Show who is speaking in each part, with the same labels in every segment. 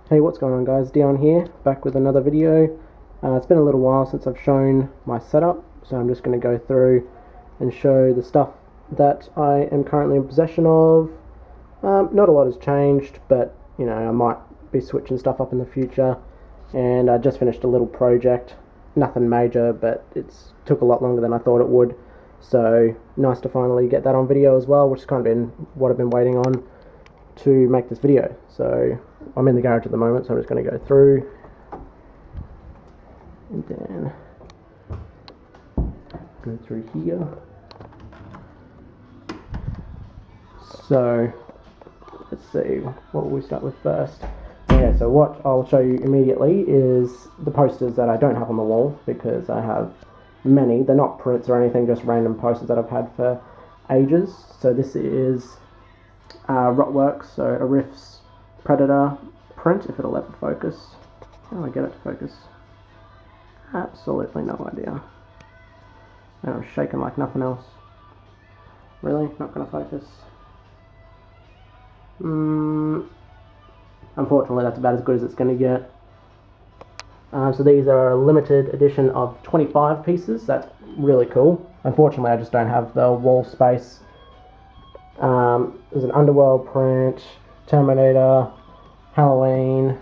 Speaker 1: Hey, what's going on guys, Dion here, back with another video. It's been a little while since I've shown my setup, so I'm just going to go through and show the stuff that I am currently in possession of. Not a lot has changed, but you know, I might be switching stuff up in the future. And I just finished a little project, nothing major, but it's took a lot longer than I thought it would. So nice to finally get that on video as well, which has kind of been what I've been waiting on to make this video. So I'm in the garage at the moment, so I'm just going to go through and then go through here. So let's see, what will we start with first? Okay, so what I'll show you immediately is the posters that I don't have on the wall, because I have many. They're not prints or anything, just random posters that I've had for ages. So this is Rotworks, so a Riff's Predator print, if it'll ever focus. How do I get it to focus? Absolutely no idea. And I'm shaking like nothing else. Really? Not gonna focus? Unfortunately, that's about as good as it's gonna get. So these are a limited edition of 25 pieces. That's really cool. Unfortunately, I just don't have the wall space. There's an Underworld print, Terminator, Halloween,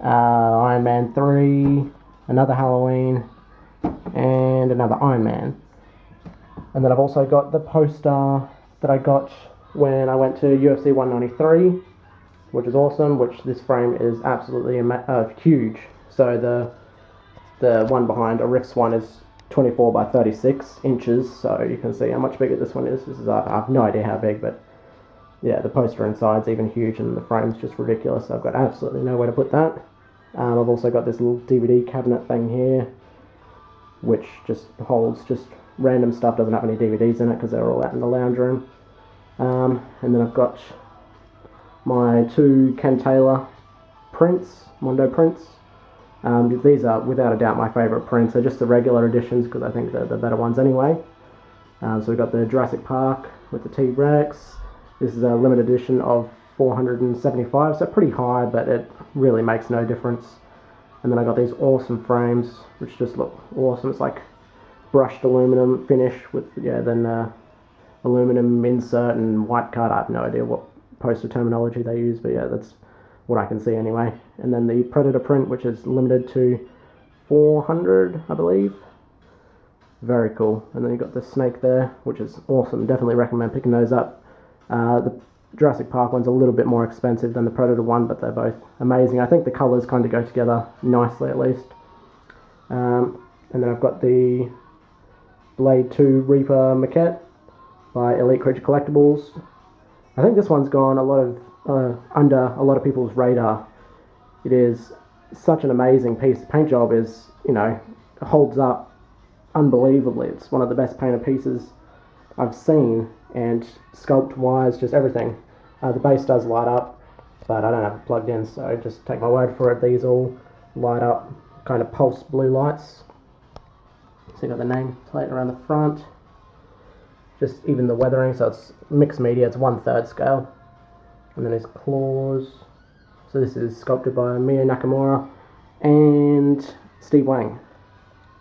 Speaker 1: Iron Man 3, another Halloween, and another Iron Man. And then I've also got the poster that I got when I went to UFC 193, which is awesome, which this frame is absolutely huge. So the one behind, a Riffs one, is 24 by 36 inches, so you can see how much bigger this one is. This is, I have no idea how big, but yeah, the poster inside's even huge and the frame's just ridiculous. I've got absolutely nowhere to put that. I've also got this little DVD cabinet thing here, which just holds just random stuff, doesn't have any DVDs in it because they're all out in the lounge room. And then I've got my two Ken Taylor prints, Mondo prints. These are without a doubt my favourite prints. They're just the regular editions because I think they're the better ones anyway. So we've got the Jurassic Park with the T-Rex. This is a limited edition of 475, so pretty high, but it really makes no difference. And then I got these awesome frames, which just look awesome. It's like brushed aluminum finish with, aluminum insert and white card. I have no idea what poster terminology they use, but yeah, that's what I can see anyway. And then the Predator print, which is limited to 400, I believe. Very cool. And then you've got the snake there, which is awesome. Definitely recommend picking those up. The Jurassic Park one's a little bit more expensive than the Predator one, but they're both amazing. I think the colours kind of go together nicely, at least. And then I've got the Blade 2 Reaper maquette by Elite Creature Collectibles. I think this one's gone under a lot of people's radar. It is such an amazing piece. The paint job is, holds up unbelievably. It's one of the best painted pieces I've seen, and sculpt wise, just everything. The base does light up, but I don't have it plugged in, so just take my word for it. These all light up, kind of pulse blue lights. So you got the name plate around the front. Just even the weathering, so it's mixed media, it's 1/3 scale. And then his claws. So this is sculpted by Mio Nakamura and Steve Wang,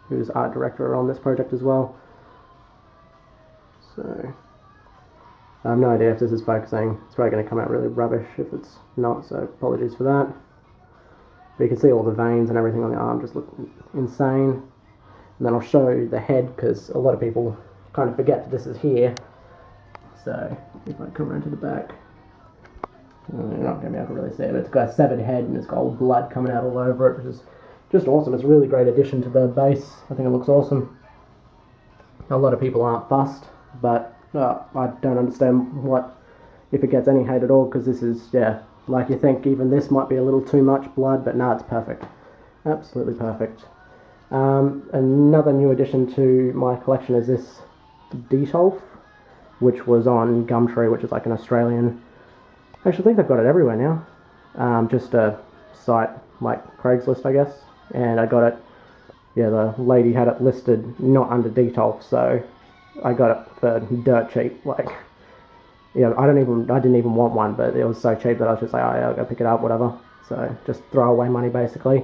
Speaker 1: who's art director on this project as well. So I have no idea if this is focusing. It's probably going to come out really rubbish if it's not, so apologies for that. But you can see all the veins and everything on the arm just look insane. And then I'll show you the head, because a lot of people kind of forget that this is here. So if I come around to the back, you're not going to be able to really see it, but it's got a severed head and it's got all blood coming out all over it, which is just awesome. It's a really great addition to the base. I think it looks awesome. A lot of people aren't fussed, but I don't understand if it gets any hate at all, because this is, like you think even this might be a little too much blood, but no, it's perfect. Absolutely perfect. Another new addition to my collection is this Detolf, which was on Gumtree, which is like an Australian. Actually, I think they've got it everywhere now. Just a site like Craigslist, I guess. And I got it. Yeah, the lady had it listed not under Detolf, so I got it for dirt cheap. Like, yeah, I didn't even want one, but it was so cheap that I was just like, oh yeah, I'll go pick it up, whatever. So just throw away money basically.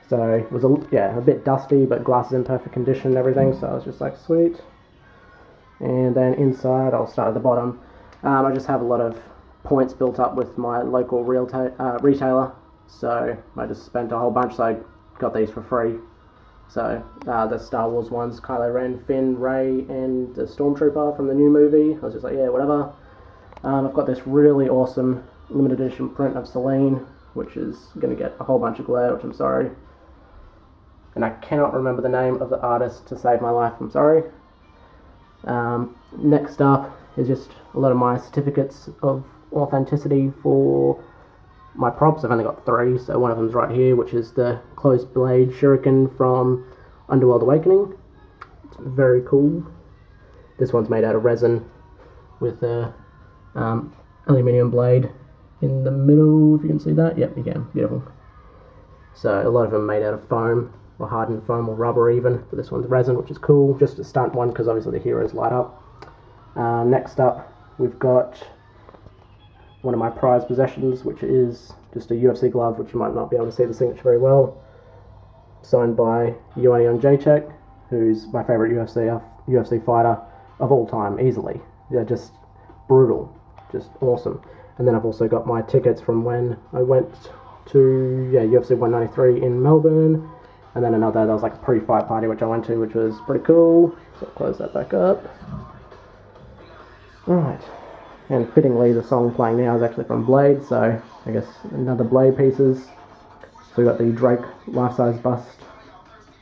Speaker 1: So it was a bit dusty, but glass is in perfect condition and everything. So I was just like, sweet. And then inside, I'll start at the bottom. I just have a lot of points built up with my local retailer. So I just spent a whole bunch. So I got these for free. So the Star Wars ones, Kylo Ren, Finn, Rey, and the Stormtrooper from the new movie. I was just like, yeah, whatever. I've got this really awesome limited edition print of Selene, which is going to get a whole bunch of glare, which I'm sorry. And I cannot remember the name of the artist to save my life, I'm sorry. Next up is just a lot of my certificates of authenticity for my props. I've only got 3, so one of them's right here, which is the closed blade shuriken from Underworld Awakening. It's very cool. This one's made out of resin with a aluminium blade in the middle, if you can see that. Yep, you can. Beautiful. So a lot of them made out of foam, or hardened foam, or rubber even, but this one's resin, which is cool. Just a stunt one, because obviously the heroes light up. Next up, we've got one of my prized possessions, which is just a UFC glove, which you might not be able to see the signature very well, signed by Joanna Jacek, who's my favourite UFC fighter of all time, easily. They're just brutal, just awesome. And then I've also got my tickets from when I went to UFC 193 in Melbourne, and then another, there was like a pre-fight party which I went to, which was pretty cool. So I'll close that back up. Alright, and fittingly the song playing now is actually from Blade, so I guess another Blade pieces. So we've got the Drake life-size bust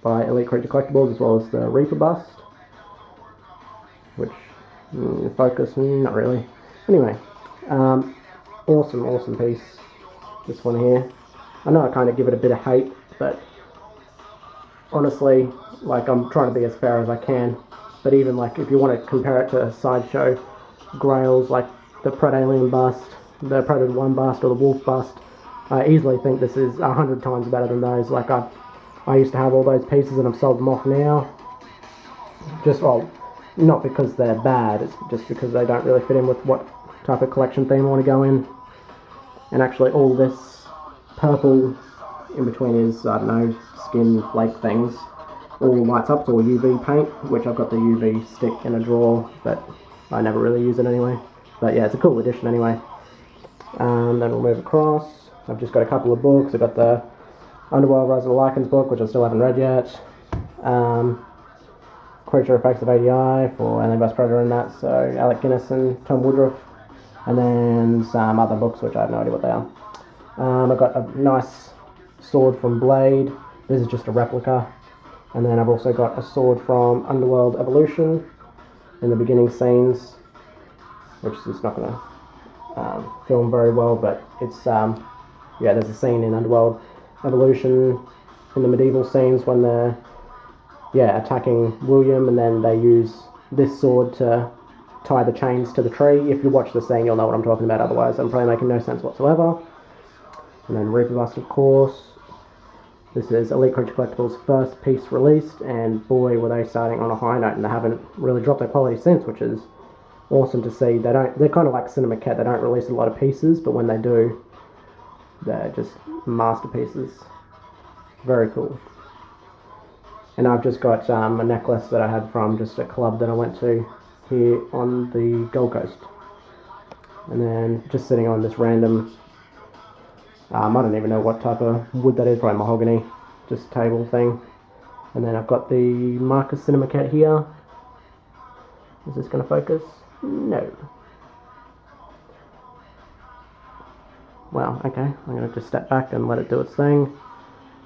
Speaker 1: by Elite Creature Collectibles, as well as the Reaper bust, which, focus, not really. Anyway, awesome piece, this one here. I know I kind of give it a bit of hate, but honestly, like, I'm trying to be as fair as I can. But even like, if you want to compare it to Sideshow grails like the Predalien bust, the Predator 1 bust, or the Wolf bust, I easily think this is 100 times better than those. Like, I used to have all those pieces and I've sold them off now. Just, well, not because they're bad, it's just because they don't really fit in with what type of collection theme I want to go in. And actually all this purple in between is, I don't know, skin flake things, all lights up. It's all UV paint, which I've got the UV stick in a drawer, but I never really use it anyway. But yeah, it's a cool addition anyway. Then we'll move across. I've just got a couple of books. I've got the Underworld Rise of the Lycans book, which I still haven't read yet. Creature Effects of ADI for Alien vs Predator and that, so Alec Guinness and Tom Woodruff. And then some other books, which I have no idea what they are. I've got a nice sword from Blade. This is just a replica. And then I've also got a sword from Underworld Evolution in the beginning scenes, which is not going to film very well, but it's, there's a scene in Underworld Evolution in the medieval scenes when they're, attacking William, and then they use this sword to tie the chains to the tree. If you watch the scene, you'll know what I'm talking about, otherwise I'm probably making no sense whatsoever. And then Reaper Bust, of course. This is Elite Creature Collectibles' first piece released, and boy were they starting on a high note, and they haven't really dropped their quality since, which is awesome to see. They're kind of like Cinema Cat, they don't release a lot of pieces, but when they do, they're just masterpieces. Very cool. And I've just got a necklace that I had from just a club that I went to here on the Gold Coast. And then just sitting on this random, I don't even know what type of wood that is, probably mahogany, just table thing. And then I've got the Marcus Cinema Cat here. Is this going to focus? No. Well, okay, I'm going to just step back and let it do its thing.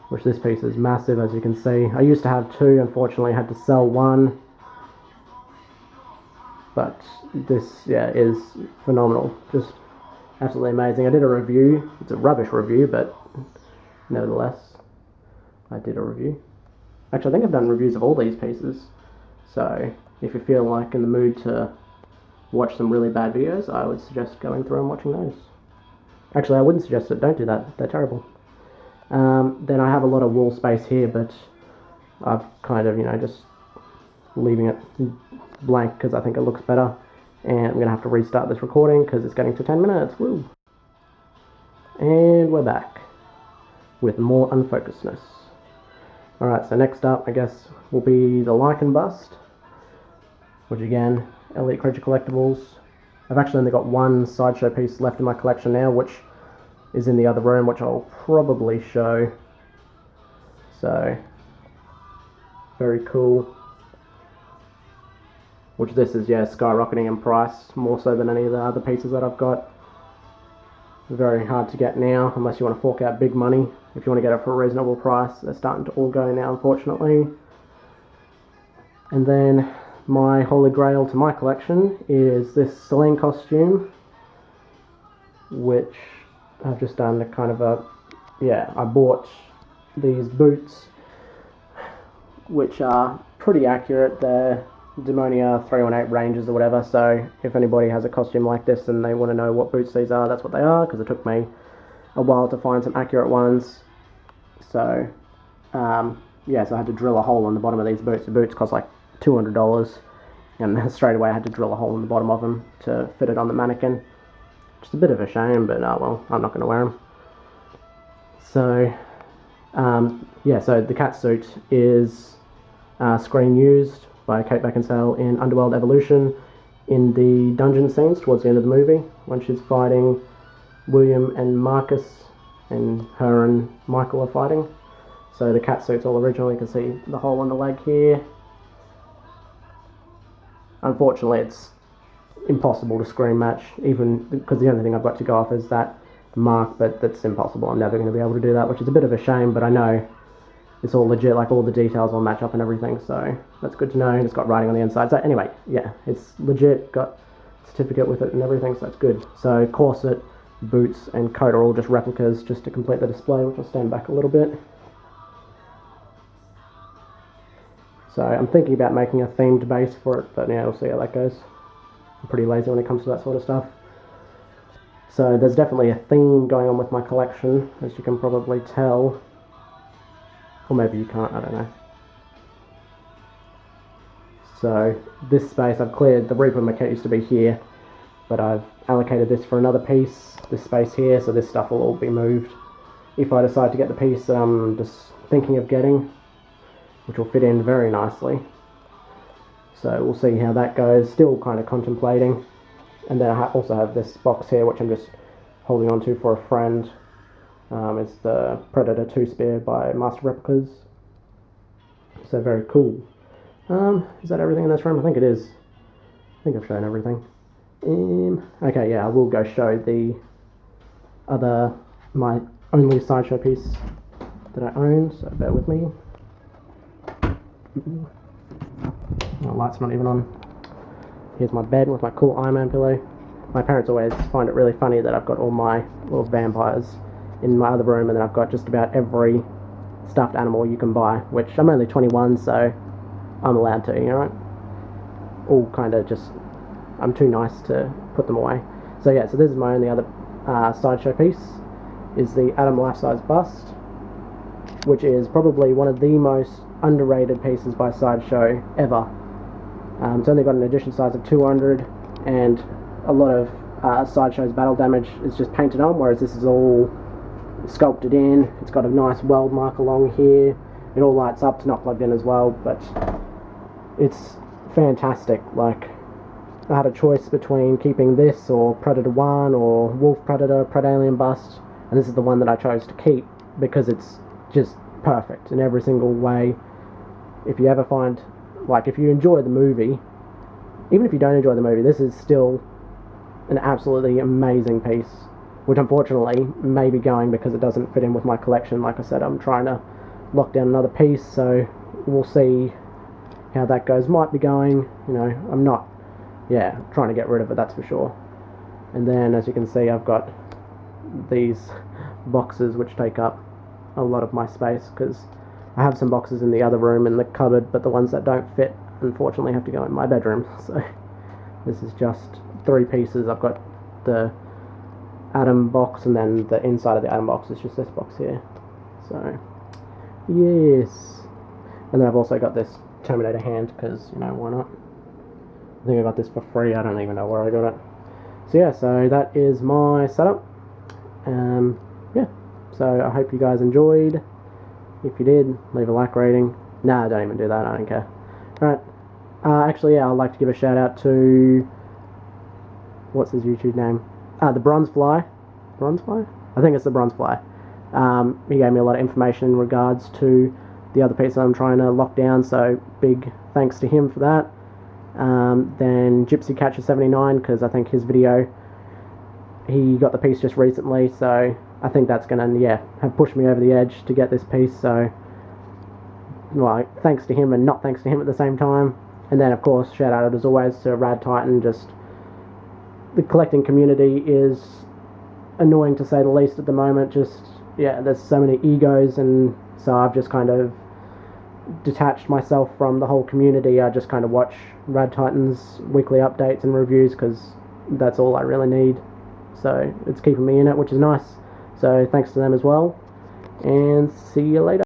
Speaker 1: Which this piece is massive, as you can see. I used to have 2, unfortunately I had to sell 1. But this, is phenomenal. Just absolutely amazing. I did a review. It's a rubbish review, but nevertheless, I did a review. Actually, I think I've done reviews of all these pieces. So, if you feel like in the mood to watch some really bad videos, I would suggest going through and watching those. Actually, I wouldn't suggest it. Don't do that. They're terrible. Then I have a lot of wall space here, but I've kind of, just leaving it blank because I think it looks better. And I'm going to have to restart this recording because it's getting to 10 minutes. Woo! And we're back with more unfocusedness. Alright, so next up, I guess, will be the Lichen bust, which again, Elite Creature Collectibles. I've actually only got one sideshow piece left in my collection now, which is in the other room, which I'll probably show. So, very cool. Which this is, yeah, skyrocketing in price, more so than any of the other pieces that I've got. Very hard to get now, unless you want to fork out big money. If you want to get it for a reasonable price, they're starting to all go now, unfortunately. And then my holy grail to my collection is this Selene costume, which I've just done a kind of a, yeah, I bought these boots, which are pretty accurate. They're Demonia 318 Rangers or whatever, so if anybody has a costume like this and they want to know what boots these are, that's what they are, because it took me a while to find some accurate ones. So, yeah, so I had to drill a hole in the bottom of these boots. The boots cost like $200, and straight away I had to drill a hole in the bottom of them to fit it on the mannequin. Just a bit of a shame, but oh well, I'm not going to wear them. So, yeah, so the cat suit is screen used by Kate Beckinsale in Underworld Evolution in the dungeon scenes towards the end of the movie, when she's fighting William and Marcus, and her and Michael are fighting. So the cat suit's all original. You can see the hole in the leg here. Unfortunately, it's impossible to screen match, even because the only thing I've got to go off is that mark, but that's impossible. I'm never going to be able to do that, which is a bit of a shame, but I know it's all legit, like all the details all match up and everything, so that's good to know. And it's got writing on the inside. So anyway, yeah, it's legit, got a certificate with it and everything, so that's good. So corset, boots, and coat are all just replicas, just to complete the display, which I'll stand back a little bit. So I'm thinking about making a themed base for it, but yeah, we'll see how that goes. I'm pretty lazy when it comes to that sort of stuff. So there's definitely a theme going on with my collection, as you can probably tell. Or maybe you can't, I don't know. So this space I've cleared. The Reaper maquette used to be here, but I've allocated this for another piece, this space here, so this stuff will all be moved if I decide to get the piece that I'm just thinking of getting, which will fit in very nicely. So we'll see how that goes, still kind of contemplating. And then I also have this box here, which I'm just holding on to for a friend. It's the Predator 2 Spear by Master Replicas. So very cool. Is that everything in this room? I think it is. I think I've shown everything. Okay, yeah, I will go show the other, my only sideshow piece that I own, so bear with me. The light's not even on. Here's my bed with my cool Iron Man pillow. My parents always find it really funny that I've got all my little vampires in my other room, and then I've got just about every stuffed animal you can buy, which I'm only 21, so I'm allowed to, you know? All kind of just, I'm too nice to put them away. So yeah, so this is my only other sideshow piece, is the Adam life-size bust, which is probably one of the most underrated pieces by sideshow ever. It's only got an edition size of 200, and a lot of sideshow's battle damage is just painted on, whereas this is all sculpted in. It's got a nice weld mark along here. It all lights up. It's not plugged in as well, but it's fantastic. Like, I had a choice between keeping this or Predator 1 or Wolf Predator, Predalien Bust, and this is the one that I chose to keep because it's just perfect in every single way. If you ever find, like, if you enjoy the movie, even if you don't enjoy the movie, this is still an absolutely amazing piece, which unfortunately may be going because it doesn't fit in with my collection. Like I said, I'm trying to lock down another piece, so we'll see how that goes. Might be going, you know, I'm not, yeah, trying to get rid of it, that's for sure. And then, as you can see, I've got these boxes which take up a lot of my space, because I have some boxes in the other room in the cupboard, but the ones that don't fit, unfortunately, have to go in my bedroom. So this is just 3 pieces. I've got the Atom box, and then the inside of the Atom box is just this box here. So yes, and then I've also got this Terminator hand, because, you know, why not? I think I got this for free. I don't even know where I got it. So yeah, so that is my setup. Yeah, so I hope you guys enjoyed. If you did, leave a like rating. Nah, don't even do that, I don't care. Alright, actually, yeah, I'd like to give a shout out to, what's his YouTube name? TheBronzeFly. BronzeFly? I think it's TheBronzeFly. He gave me a lot of information in regards to the other piece that I'm trying to lock down, so big thanks to him for that. Then Gypsy Catcher 79, because I think his video, he got the piece just recently, so I think that's gonna, yeah, have pushed me over the edge to get this piece. So, well, thanks to him and not thanks to him at the same time. And then of course, shout out as always to Rad Titan. Just the collecting community is annoying to say the least at the moment. Just, yeah, there's so many egos, and so I've just kind of detached myself from the whole community. I just kind of watch Rad Titan's weekly updates and reviews because that's all I really need. So it's keeping me in it, which is nice. So thanks to them as well, and see you later.